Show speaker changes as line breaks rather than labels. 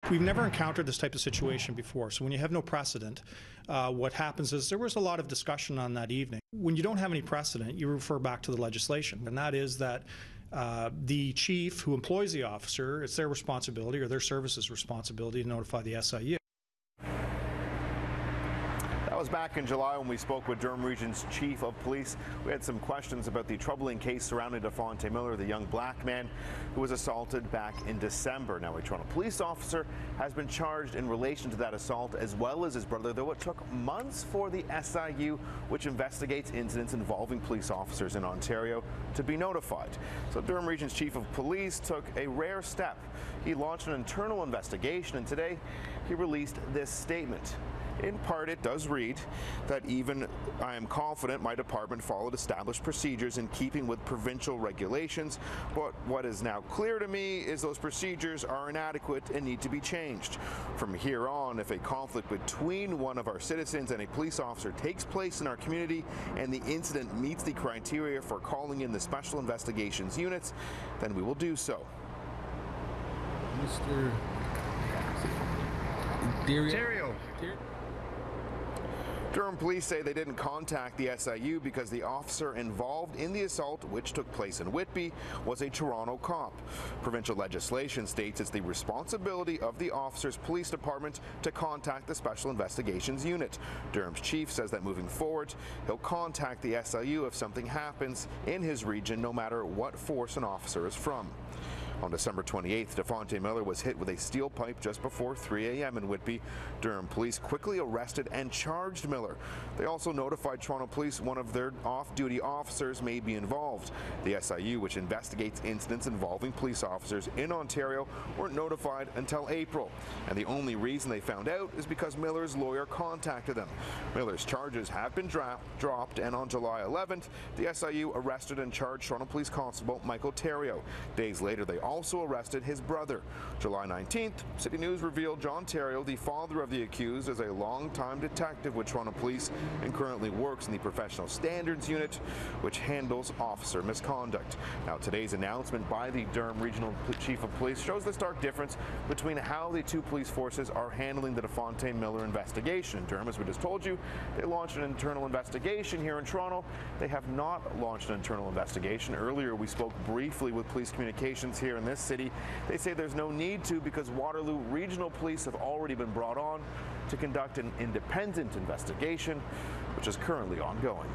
We've never encountered this type of situation before, so when you have no precedent, what happens is there was a lot of discussion on that evening. When you don't have any precedent, you refer back to the legislation, and that is that the chief who employs the officer, it's their responsibility or their service's responsibility to notify the SIU.
That was back in July when we spoke with Durham Region's Chief of Police. We had some questions about the troubling case surrounding Defonte Miller, the young black man who was assaulted back in December. Now, a Toronto police officer has been charged in relation to that assault, as well as his brother, though it took months for the SIU, which investigates incidents involving police officers in Ontario, to be notified. So Durham Region's Chief of Police took a rare step. He launched an internal investigation, and today he released this statement. In part, it does read that even I am confident my department followed established procedures in keeping with provincial regulations, but what is now clear to me is those procedures are inadequate and need to be changed. From here on, if a conflict between one of our citizens and a police officer takes place in our community and the incident meets the criteria for calling in the Special Investigations Units, then we will do so.
Mr. Ghobrial.
Durham police say they didn't contact the SIU because the officer involved in the assault, which took place in Whitby, was a Toronto cop. Provincial legislation states it's the responsibility of the officer's police department to contact the Special Investigations Unit. Durham's chief says that moving forward, he'll contact the SIU if something happens in his region, no matter what force an officer is from. On December 28th, Defonte Miller was hit with a steel pipe just before 3 a.m. in Whitby. Durham police quickly arrested and charged Miller. They also notified Toronto police one of their off-duty officers may be involved. The SIU, which investigates incidents involving police officers in Ontario, weren't notified until April. And the only reason they found out is because Miller's lawyer contacted them. Miller's charges have been dropped, and on July 11th, the SIU arrested and charged Toronto Police Constable Michael Theriault. Days later, they also arrested his brother. July 19th, City News revealed John Theriault, the father of the accused, is a long-time detective with Toronto Police and currently works in the Professional Standards Unit, which handles officer misconduct. Now, today's announcement by the Durham Regional Chief of Police shows the stark difference between how the two police forces are handling the Defonte Miller investigation. Durham, as we just told you, they launched an internal investigation here in Toronto. They have not launched an internal investigation. Earlier, we spoke briefly with police communications here in this city. They say there's no need to because Waterloo Regional Police have already been brought on to conduct an independent investigation, which is currently ongoing.